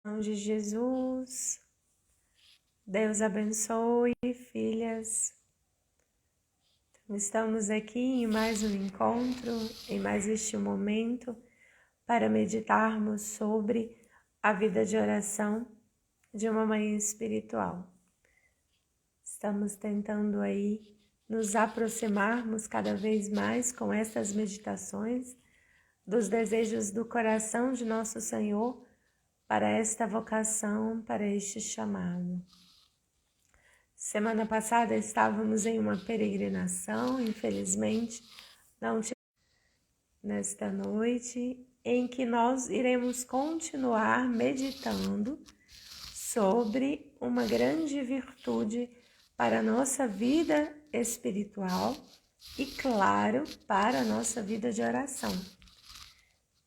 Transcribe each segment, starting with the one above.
Em nome de Jesus, Deus abençoe, filhas. Estamos aqui em mais um encontro, em mais este momento, para meditarmos sobre a vida de oração de uma mãe espiritual. Estamos tentando aí nos aproximarmos cada vez mais com essas meditações dos desejos do coração de nosso Senhor para esta vocação, para este chamado. Semana passada estávamos em uma peregrinação, infelizmente não tivemos nesta noite, em que nós iremos continuar meditando sobre uma grande virtude para a nossa vida espiritual e, claro, para a nossa vida de oração,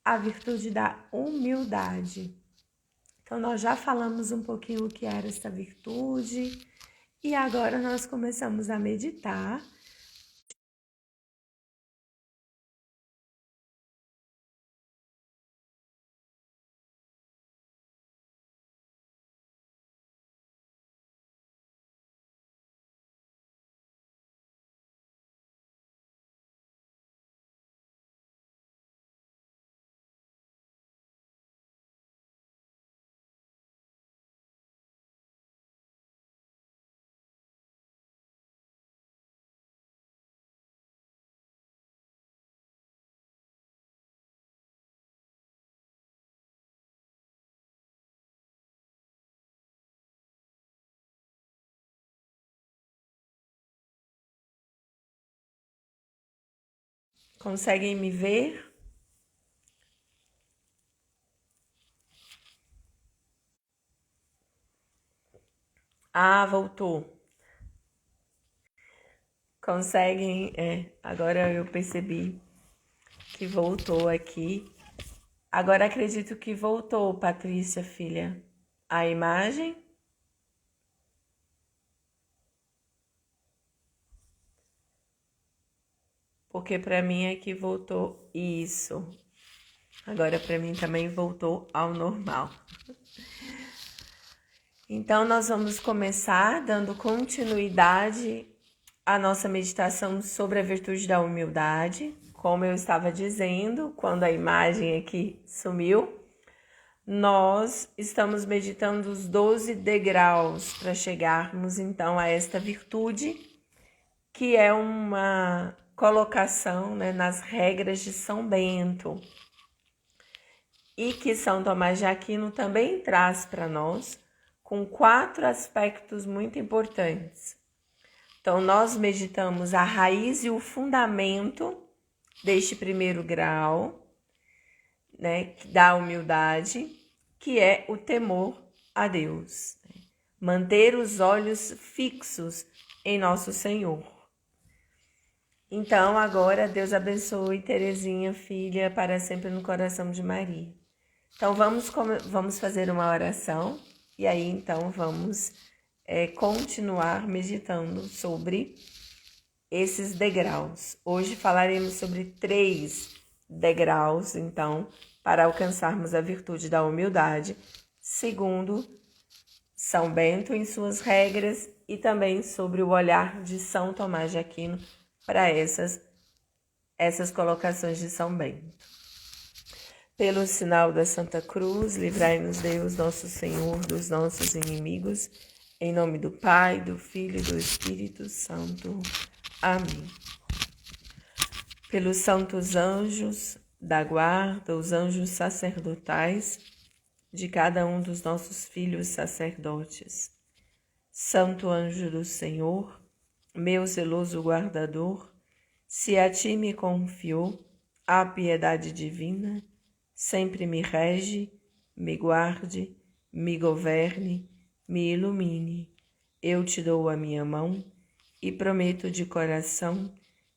a virtude da humildade. Então, nós já falamos um pouquinho o que era essa virtude e agora nós começamos a meditar. Conseguem me ver? Ah, voltou. Conseguem? Agora eu percebi que voltou aqui. Agora acredito que voltou, Patrícia, filha. A imagem? Porque para mim é que voltou isso. Agora para mim também voltou ao normal. Então nós vamos começar dando continuidade à nossa meditação sobre a virtude da humildade. Como eu estava dizendo, quando a imagem aqui sumiu, nós estamos meditando os 12 degraus para chegarmos então a esta virtude, que é uma colocação, né, nas regras de São Bento, e que São Tomás de Aquino também traz para nós, com 4 aspectos muito importantes. Então, nós meditamos a raiz e o fundamento deste primeiro grau, né, da humildade, que é o temor a Deus. Manter os olhos fixos em nosso Senhor. Então, agora, Deus abençoe Terezinha, filha, para sempre no coração de Maria. Então, vamos fazer uma oração e aí, então, vamos continuar meditando sobre esses degraus. Hoje falaremos sobre 3 degraus, então, para alcançarmos a virtude da humildade, segundo São Bento em suas regras, e também sobre o olhar de São Tomás de Aquino para essas colocações de São Bento. Pelo sinal da Santa Cruz, livrai-nos Deus, nosso Senhor, dos nossos inimigos, em nome do Pai, do Filho e do Espírito Santo. Amém. Pelos santos anjos da guarda, os anjos sacerdotais de cada um dos nossos filhos sacerdotes. Santo anjo do Senhor, meu zeloso guardador, se a ti me confiou a piedade divina, sempre me rege, me guarde, me governe, me ilumine. Eu te dou a minha mão e prometo de coração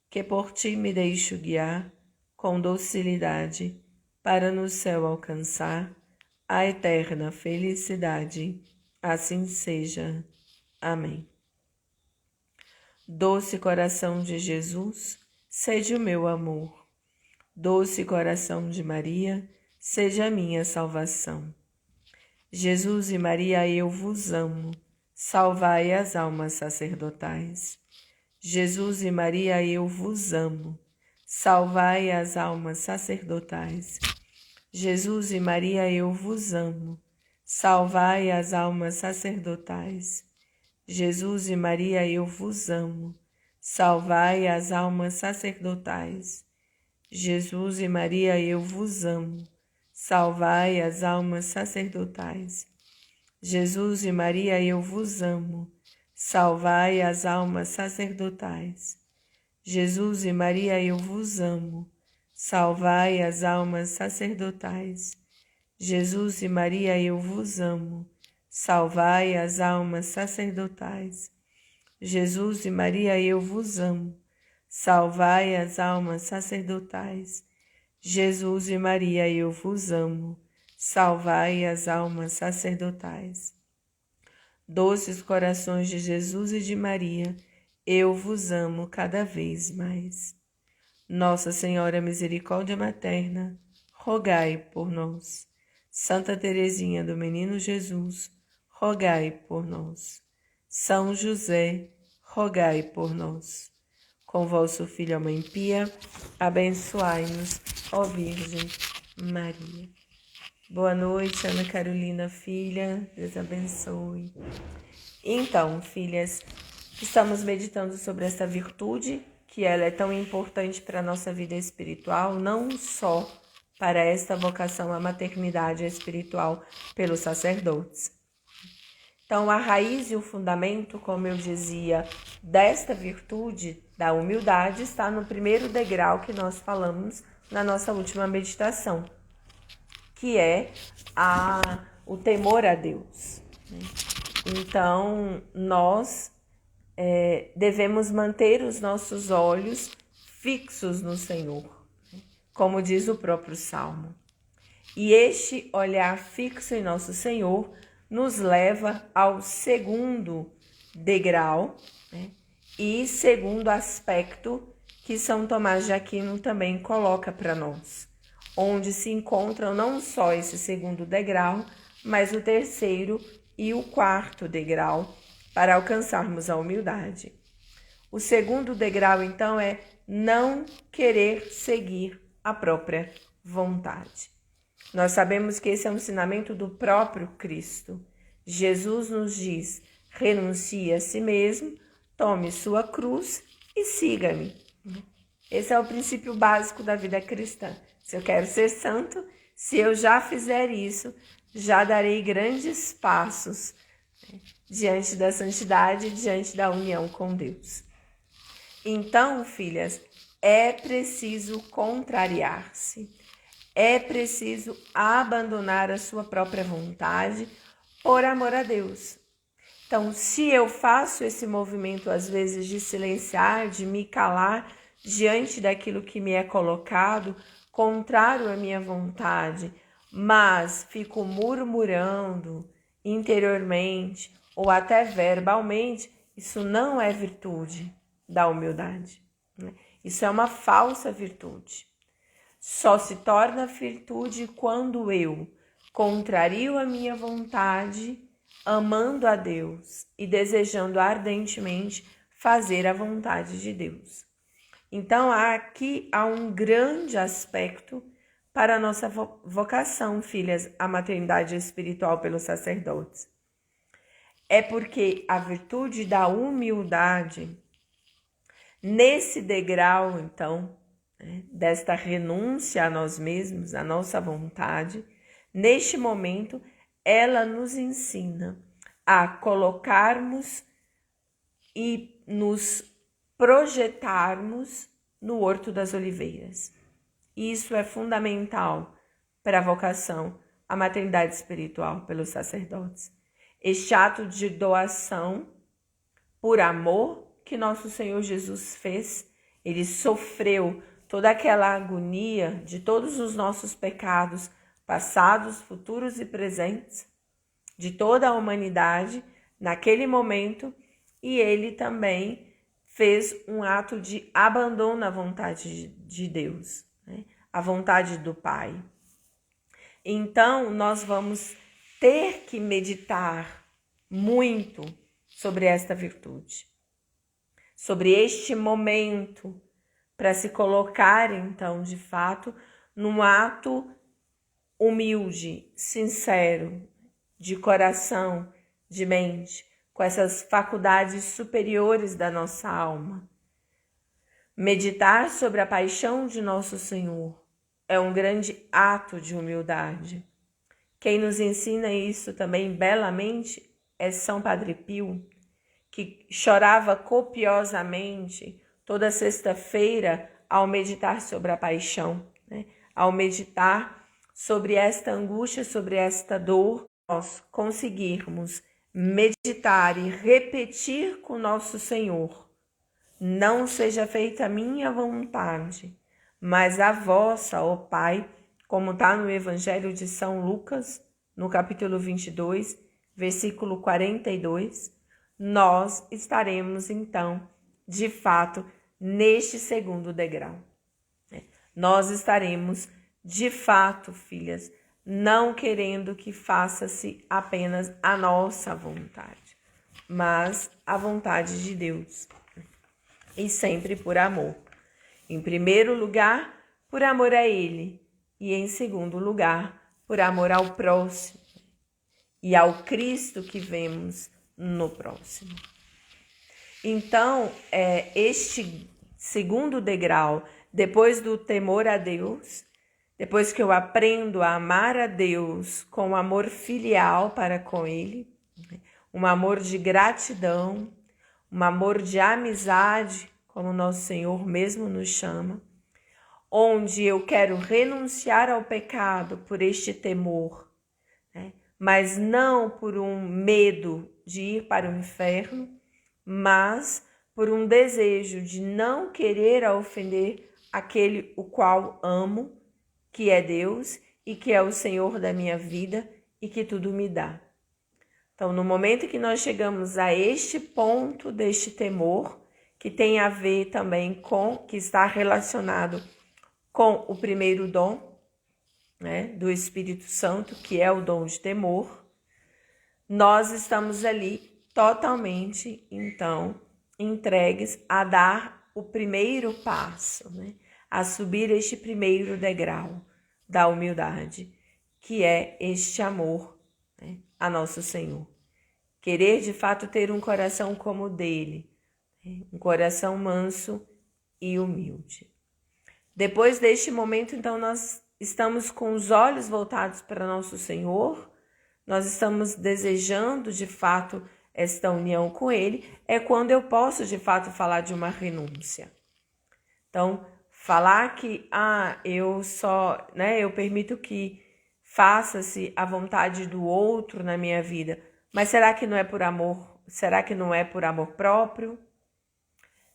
que por ti me deixo guiar com docilidade para no céu alcançar a eterna felicidade. Assim seja. Amém. Doce coração de Jesus, sede o meu amor. Doce coração de Maria, seja a minha salvação. Jesus e Maria, eu vos amo. Salvai as almas sacerdotais. Jesus e Maria, eu vos amo. Salvai as almas sacerdotais. Jesus e Maria, eu vos amo. Salvai as almas sacerdotais. Jesus e Maria, eu vos amo. Salvai as almas sacerdotais. Jesus e Maria, eu vos amo. Salvai as almas sacerdotais. Jesus e Maria, eu vos amo. Salvai as almas sacerdotais. Jesus e Maria, eu vos amo. Salvai as almas sacerdotais. Jesus e Maria, eu vos amo. Salvai as almas sacerdotais. Jesus e Maria, eu vos amo. Salvai as almas sacerdotais. Jesus e Maria, eu vos amo. Salvai as almas sacerdotais. Doces corações de Jesus e de Maria, eu vos amo cada vez mais. Nossa Senhora Misericórdia Materna, rogai por nós. Santa Teresinha do Menino Jesus, rogai por nós. São José, rogai por nós. Com vosso Filho, a Mãe Pia, abençoai-nos, ó Virgem Maria. Boa noite, Ana Carolina, filha, Deus abençoe. Então, filhas, estamos meditando sobre essa virtude, que ela é tão importante para a nossa vida espiritual, não só para esta vocação à maternidade espiritual pelos sacerdotes. Então, a raiz e o fundamento, como eu dizia, desta virtude, da humildade, está no primeiro degrau que nós falamos na nossa última meditação, que é o temor a Deus. Então, nós devemos manter os nossos olhos fixos no Senhor, como diz o próprio Salmo. E este olhar fixo em nosso Senhor nos leva ao segundo degrau, e segundo aspecto que São Tomás de Aquino também coloca para nós, onde se encontram não só esse segundo degrau, mas o terceiro e o quarto degrau para alcançarmos a humildade. O segundo degrau, então, é não querer seguir a própria vontade. Nós sabemos que esse é um ensinamento do próprio Cristo. Jesus nos diz: renuncie a si mesmo, tome sua cruz e siga-me. Esse é o princípio básico da vida cristã. Se eu quero ser santo, se eu já fizer isso, já darei grandes passos diante da santidade, diante da união com Deus. Então, filhas, é preciso contrariar-se. É preciso abandonar a sua própria vontade por amor a Deus. Então, se eu faço esse movimento, às vezes, de silenciar, de me calar diante daquilo que me é colocado, contrário à minha vontade, mas fico murmurando interiormente ou até verbalmente, isso não é virtude da humildade. Isso é uma falsa virtude. Só se torna virtude quando eu contrario a minha vontade, amando a Deus e desejando ardentemente fazer a vontade de Deus. Então, aqui há um grande aspecto para a nossa vocação, filhas, a maternidade espiritual pelos sacerdotes. É porque a virtude da humildade, nesse degrau, então, desta renúncia a nós mesmos, a nossa vontade, neste momento, ela nos ensina a colocarmos e nos projetarmos no Horto das Oliveiras. Isso é fundamental para a vocação à maternidade espiritual pelos sacerdotes. Este ato de doação por amor que nosso Senhor Jesus fez, ele sofreu toda aquela agonia de todos os nossos pecados, passados, futuros e presentes, de toda a humanidade naquele momento, e ele também fez um ato de abandono à vontade de Deus, à vontade do Pai. Então, nós vamos ter que meditar muito sobre esta virtude, sobre este momento, para se colocar, então, de fato, num ato humilde, sincero, de coração, de mente, com essas faculdades superiores da nossa alma. Meditar sobre a paixão de nosso Senhor é um grande ato de humildade. Quem nos ensina isso também belamente é São Padre Pio, que chorava copiosamente toda sexta-feira ao meditar sobre a paixão, né? Ao meditar sobre esta angústia, sobre esta dor, nós conseguirmos meditar e repetir com nosso Senhor: não seja feita a minha vontade, mas a vossa, ó Pai, como está no Evangelho de São Lucas, no capítulo 22, versículo 42, nós estaremos, então, de fato, neste segundo degrau. Nós estaremos, de fato, filhas, não querendo que faça-se apenas a nossa vontade, mas a vontade de Deus. E sempre por amor. Em primeiro lugar, por amor a Ele. E em segundo lugar, por amor ao próximo. E ao Cristo que vemos no próximo. Então, este segundo degrau, depois do temor a Deus, depois que eu aprendo a amar a Deus com amor filial para com Ele, um amor de gratidão, um amor de amizade, como nosso Senhor mesmo nos chama, onde eu quero renunciar ao pecado por este temor, né? Mas não por um medo de ir para o inferno, mas por um desejo de não querer ofender aquele o qual amo, que é Deus e que é o Senhor da minha vida e que tudo me dá. Então, no momento que nós chegamos a este ponto deste temor, que tem a ver também com, que está relacionado com o primeiro dom, né, do Espírito Santo, que é o dom de temor, nós estamos ali totalmente, então, entregues a dar o primeiro passo, né, a subir este primeiro degrau da humildade, que é este amor, né, a nosso Senhor. Querer de fato ter um coração como o dele, um coração manso e humilde. Depois deste momento, então, nós estamos com os olhos voltados para nosso Senhor, nós estamos desejando de fato esta união com Ele, é quando eu posso de fato falar de uma renúncia. Então, falar que eu permito que faça-se a vontade do outro na minha vida, mas será que não é por amor? Será que não é por amor próprio?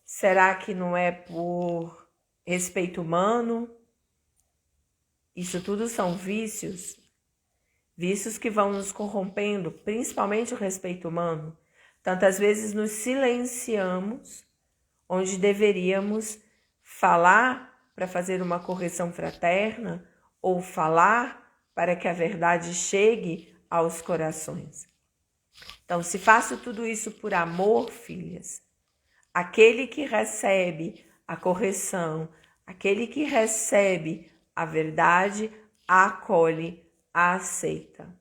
Será que não é por respeito humano? Isso tudo são vícios que vão nos corrompendo, principalmente o respeito humano. Tantas vezes nos silenciamos, onde deveríamos falar para fazer uma correção fraterna ou falar para que a verdade chegue aos corações. Então, se faço tudo isso por amor, filhas, aquele que recebe a correção, aquele que recebe a verdade, a acolhe, a aceita.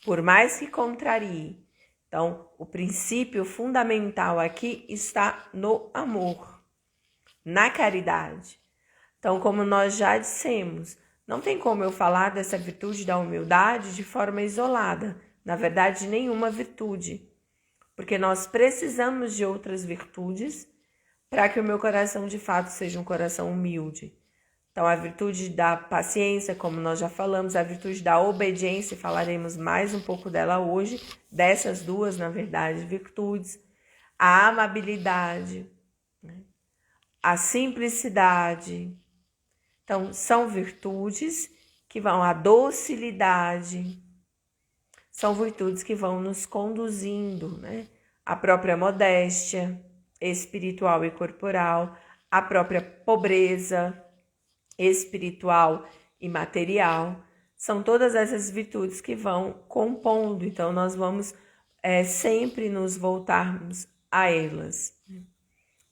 Por mais que contrarie. Então, o princípio fundamental aqui está no amor, na caridade. Então, como nós já dissemos, não tem como eu falar dessa virtude da humildade de forma isolada. Na verdade, nenhuma virtude. Porque nós precisamos de outras virtudes para que o meu coração de fato seja um coração humilde. Então, a virtude da paciência, como nós já falamos, a virtude da obediência, falaremos mais um pouco dela hoje, dessas duas, na verdade, virtudes, a amabilidade, né? A simplicidade. Então, são virtudes que vão, a docilidade, são virtudes que vão nos conduzindo, né? A própria modéstia espiritual e corporal, a própria pobreza espiritual e material, São todas essas virtudes que vão compondo, então nós vamos sempre nos voltarmos a elas.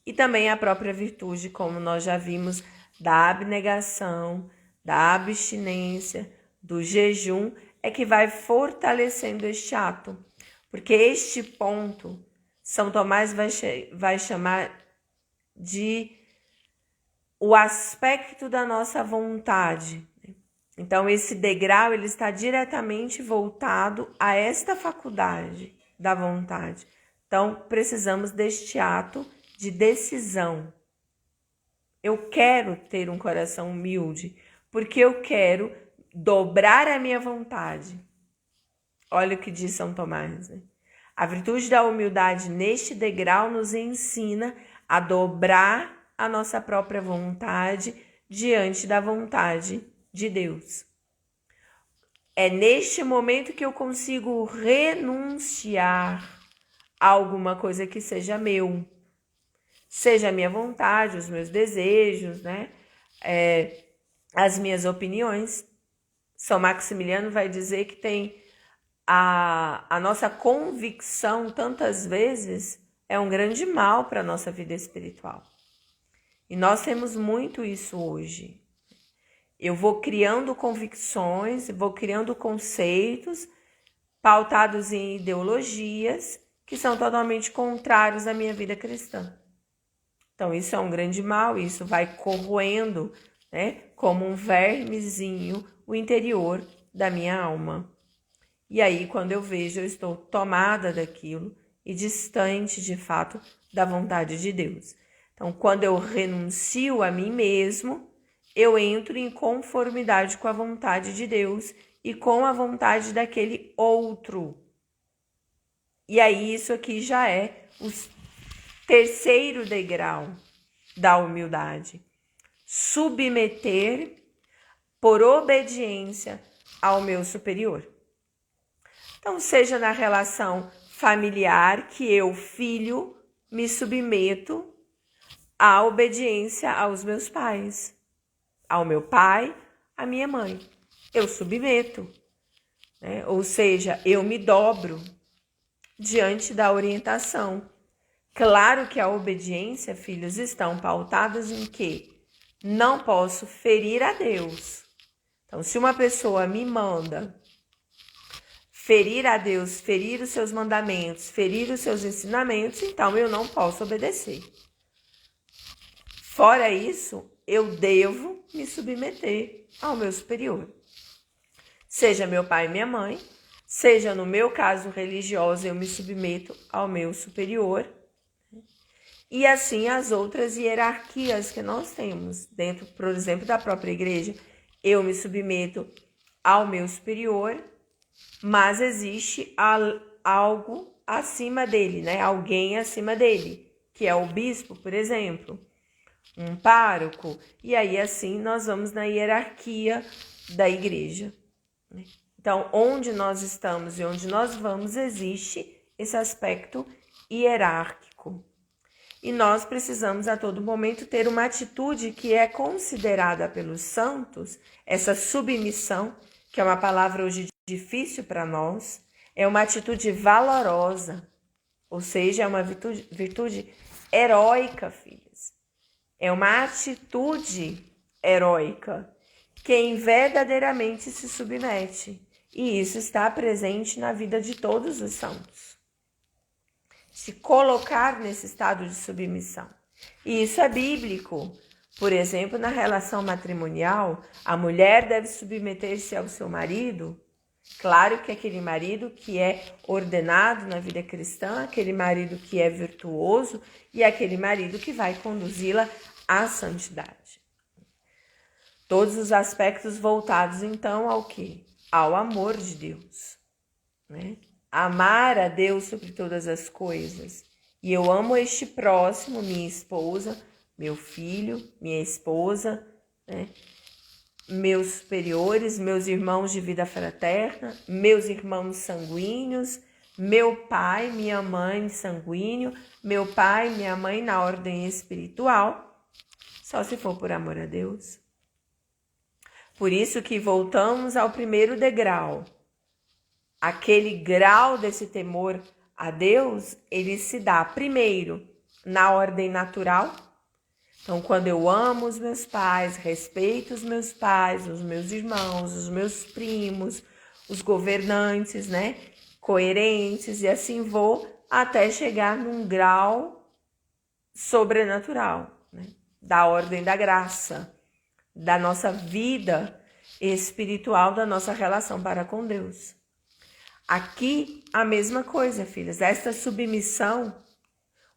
E também a própria virtude, como nós já vimos, da abnegação, da abstinência, do jejum, é que vai fortalecendo este ato. Porque este ponto, São Tomás vai chamar de o aspecto da nossa vontade. Então, esse degrau ele está diretamente voltado a esta faculdade da vontade. Então, precisamos deste ato de decisão. Eu quero ter um coração humilde, porque eu quero dobrar a minha vontade. Olha o que diz São Tomás, né? A virtude da humildade neste degrau nos ensina a dobrar a nossa própria vontade diante da vontade de Deus. É neste momento que eu consigo renunciar a alguma coisa que seja meu. Seja a minha vontade, os meus desejos, né? As minhas opiniões. São Maximiliano vai dizer que tem a nossa convicção, tantas vezes, é um grande mal para a nossa vida espiritual. E nós temos muito isso hoje. Eu vou criando convicções, vou criando conceitos pautados em ideologias que são totalmente contrários à minha vida cristã. Então, isso é um grande mal, isso vai corroendo, né, como um vermezinho o interior da minha alma. E aí, quando eu vejo, eu estou tomada daquilo e distante, de fato, da vontade de Deus. Então, quando eu renuncio a mim mesmo, eu entro em conformidade com a vontade de Deus e com a vontade daquele outro. E aí, isso aqui já é o terceiro degrau da humildade. Submeter por obediência ao meu superior. Então, seja na relação familiar, que eu, filho, me submeto à obediência aos meus pais, ao meu pai, à minha mãe. Eu submeto, né? Ou seja, eu me dobro diante da orientação. Claro que a obediência, filhos, estão pautadas em que não posso ferir a Deus. Então, se uma pessoa me manda ferir a Deus, ferir os seus mandamentos, ferir os seus ensinamentos, então eu não posso obedecer. Fora isso, eu devo me submeter ao meu superior. Seja meu pai e minha mãe, seja no meu caso religioso, eu me submeto ao meu superior. E assim as outras hierarquias que nós temos dentro, por exemplo, da própria igreja. Eu me submeto ao meu superior, mas existe algo acima dele, né? Alguém acima dele, que é o bispo, por exemplo, um pároco. E aí assim nós vamos na hierarquia da igreja. Então, onde nós estamos e onde nós vamos, existe esse aspecto hierárquico. E nós precisamos a todo momento ter uma atitude que é considerada pelos santos, essa submissão, que é uma palavra hoje difícil para nós, é uma atitude valorosa, ou seja, é uma virtude heróica, filhos. É uma atitude heróica, quem verdadeiramente se submete. E isso está presente na vida de todos os santos. Se colocar nesse estado de submissão. E isso é bíblico. Por exemplo, na relação matrimonial, a mulher deve submeter-se ao seu marido. Claro que aquele marido que é ordenado na vida cristã, aquele marido que é virtuoso e aquele marido que vai conduzi-la à santidade. Todos os aspectos voltados, então, ao quê? Ao amor de Deus, né? Amar a Deus sobre todas as coisas. E eu amo este próximo, minha esposa, meu filho, minha esposa, né? Meus superiores, meus irmãos de vida fraterna, meus irmãos sanguíneos, meu pai, minha mãe sanguíneo, meu pai, minha mãe na ordem espiritual, só se for por amor a Deus. Por isso que voltamos ao primeiro degrau. Aquele grau desse temor a Deus, ele se dá primeiro na ordem natural. Então, quando eu amo os meus pais, respeito os meus pais, os meus irmãos, os meus primos, os governantes, né? Coerentes, e assim vou até chegar num grau sobrenatural, né? Da ordem da graça, da nossa vida espiritual, da nossa relação para com Deus. Aqui a mesma coisa, filhas. Esta submissão,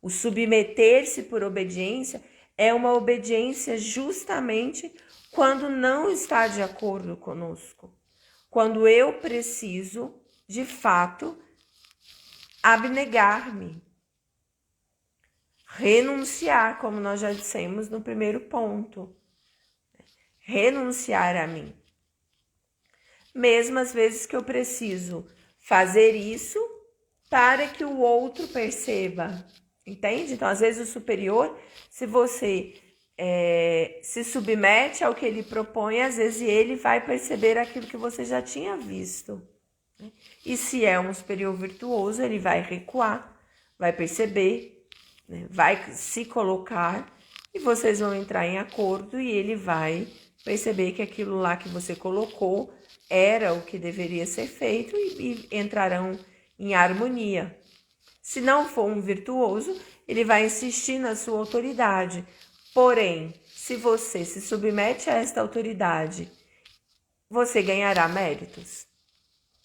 o submeter-se por obediência, é uma obediência justamente quando não está de acordo conosco. Quando eu preciso, de fato, abnegar-me, renunciar, como nós já dissemos no primeiro ponto. Renunciar a mim. Mesmo às vezes que eu preciso fazer isso para que o outro perceba, entende? Então, às vezes o superior, se você se submete ao que ele propõe, às vezes ele vai perceber aquilo que você já tinha visto. Né? E se é um superior virtuoso, ele vai recuar, vai perceber, né? Vai se colocar e vocês vão entrar em acordo e ele vai perceber que aquilo lá que você colocou era o que deveria ser feito e entrarão em harmonia. Se não for um virtuoso, ele vai insistir na sua autoridade. Porém, se você se submete a esta autoridade, você ganhará méritos,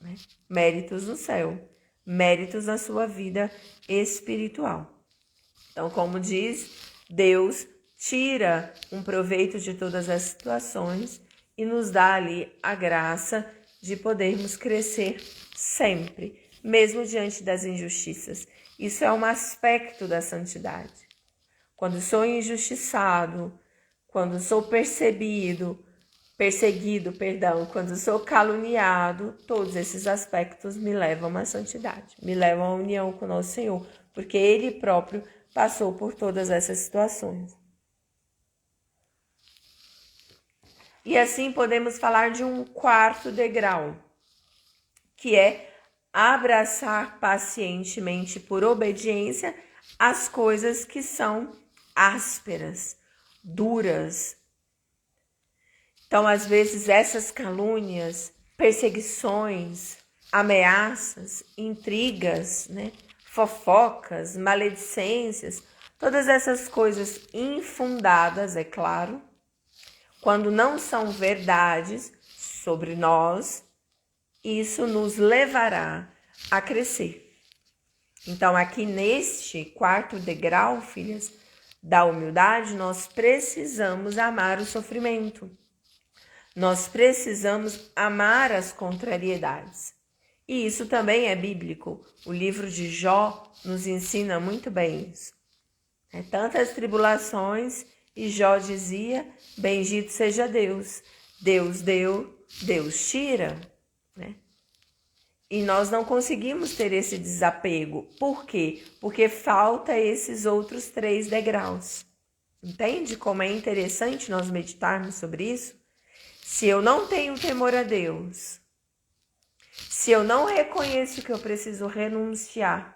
né? Méritos no céu, méritos na sua vida espiritual. Então, como diz, Deus tira um proveito de todas as situações e nos dá ali a graça de podermos crescer sempre, mesmo diante das injustiças. Isso é um aspecto da santidade. Quando sou injustiçado, quando sou perseguido, quando sou caluniado, todos esses aspectos me levam à santidade, me levam à união com o nosso Senhor, porque Ele próprio passou por todas essas situações. E assim podemos falar de um quarto degrau, que é abraçar pacientemente por obediência as coisas que são ásperas, duras. Então, às vezes, essas calúnias, perseguições, ameaças, intrigas, né? Fofocas, maledicências, todas essas coisas infundadas, é claro, quando não são verdades sobre nós, isso nos levará a crescer. Então, aqui neste quarto degrau, filhas, da humildade, nós precisamos amar o sofrimento. Nós precisamos amar as contrariedades. E isso também é bíblico. O livro de Jó nos ensina muito bem isso. Tantas tribulações, e Jó dizia, bendito seja Deus. Deus deu, Deus tira, né? E nós não conseguimos ter esse desapego. Por quê? Porque falta esses outros 3 degraus. Entende como é interessante nós meditarmos sobre isso? Se eu não tenho temor a Deus, se eu não reconheço que eu preciso renunciar,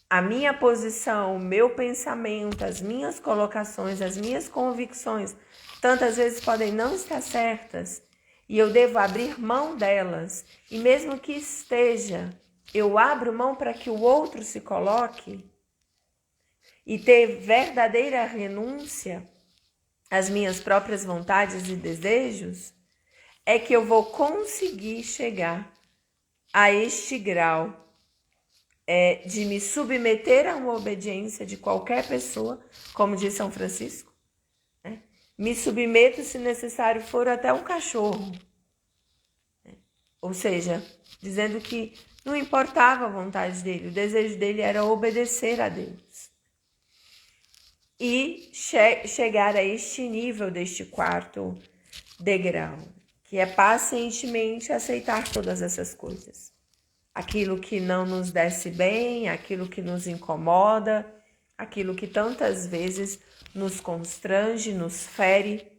a minha posição, o meu pensamento, as minhas colocações, as minhas convicções, tantas vezes podem não estar certas, e eu devo abrir mão delas, e mesmo que esteja, eu abro mão para que o outro se coloque, e ter verdadeira renúncia às minhas próprias vontades e desejos, é que eu vou conseguir chegar a este grau de me submeter a uma obediência de qualquer pessoa, como diz São Francisco, né? Me submeto, se necessário for, até um cachorro. Ou seja, dizendo que não importava a vontade dele, o desejo dele era obedecer a Deus. E chegar a este nível deste quarto degrau, que é pacientemente aceitar todas essas coisas. Aquilo que não nos desce bem, aquilo que nos incomoda, aquilo que tantas vezes nos constrange, nos fere.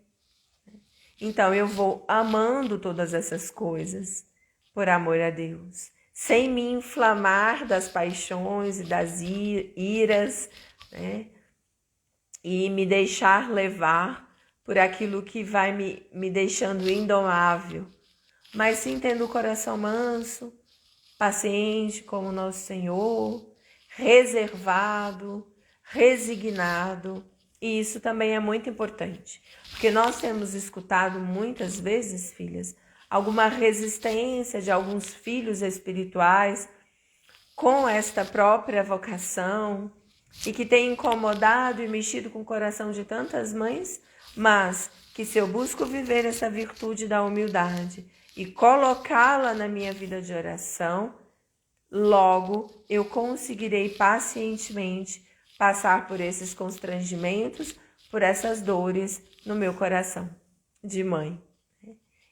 Então eu vou amando todas essas coisas por amor a Deus, sem me inflamar das paixões e das iras, né? E me deixar levar por aquilo que vai me deixando indomável, mas sim tendo o coração manso, paciente como nosso Senhor, reservado, resignado. E isso também é muito importante, porque nós temos escutado muitas vezes, filhas, alguma resistência de alguns filhos espirituais com esta própria vocação e que tem incomodado e mexido com o coração de tantas mães, mas que se eu busco viver essa virtude da humildade e colocá-la na minha vida de oração, logo eu conseguirei pacientemente passar por esses constrangimentos, por essas dores no meu coração de mãe.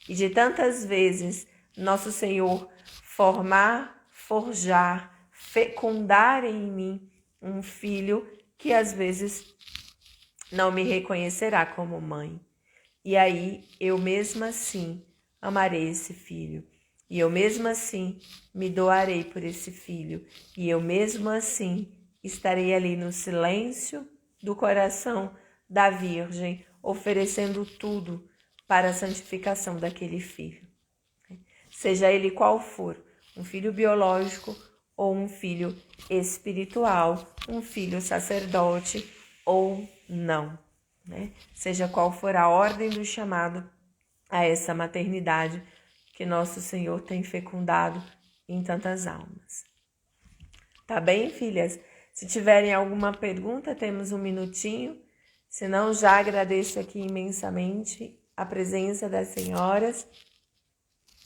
E de tantas vezes nosso Senhor formar, forjar, fecundar em mim um filho que às vezes não me reconhecerá como mãe. E aí eu mesmo assim amarei esse filho. E eu mesmo assim me doarei por esse filho. E eu mesmo assim estarei ali no silêncio do coração da Virgem, oferecendo tudo para a santificação daquele filho. Seja ele qual for, um filho biológico ou um filho espiritual, um filho sacerdote ou não, né? Seja qual for a ordem do chamado a essa maternidade que nosso Senhor tem fecundado em tantas almas. Tá bem, filhas? Se tiverem alguma pergunta, temos um minutinho. Se não, já agradeço aqui imensamente a presença das senhoras.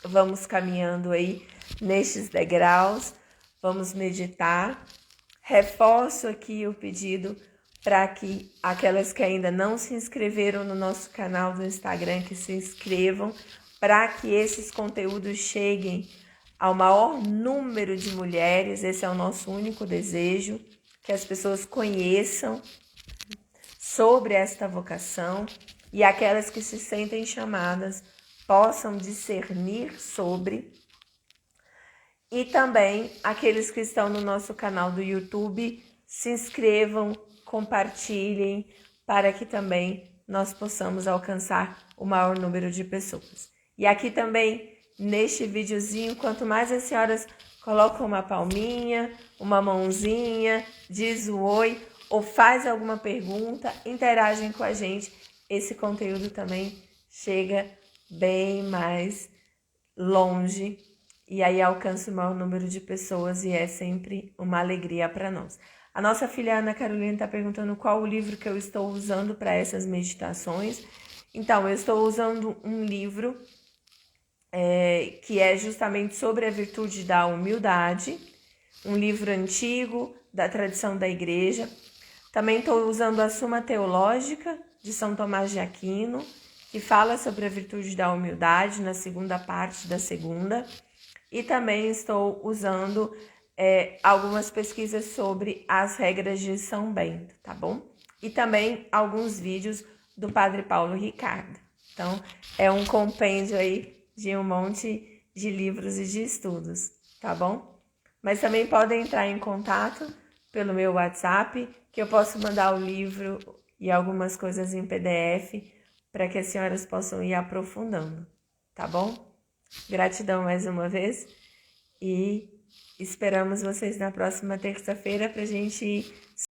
Vamos caminhando aí nestes degraus, vamos meditar. Reforço aqui o pedido para que aquelas que ainda não se inscreveram no nosso canal do Instagram, que se inscrevam, para que esses conteúdos cheguem ao maior número de mulheres. Esse é o nosso único desejo, que as pessoas conheçam sobre esta vocação e aquelas que se sentem chamadas possam discernir sobre. E também aqueles que estão no nosso canal do YouTube, se inscrevam, compartilhem, para que também nós possamos alcançar o maior número de pessoas. E aqui também, neste videozinho, quanto mais as senhoras colocam uma palminha, uma mãozinha, diz o oi, ou faz alguma pergunta, interagem com a gente, esse conteúdo também chega bem mais longe e aí alcança o maior número de pessoas e é sempre uma alegria para nós. A nossa filha Ana Carolina está perguntando qual o livro que eu estou usando para essas meditações. Então, eu estou usando um livro que é justamente sobre a virtude da humildade, um livro antigo da tradição da igreja. Também estou usando a Suma Teológica de São Tomás de Aquino, que fala sobre a virtude da humildade, na segunda parte da segunda. E também estou usando algumas pesquisas sobre as regras de São Bento, tá bom? E também alguns vídeos do Padre Paulo Ricardo. Então, é um compêndio aí de um monte de livros e de estudos, tá bom? Mas também podem entrar em contato pelo meu WhatsApp, que eu posso mandar o livro e algumas coisas em PDF para que as senhoras possam ir aprofundando, tá bom? Gratidão mais uma vez e esperamos vocês na próxima terça-feira para a gente ir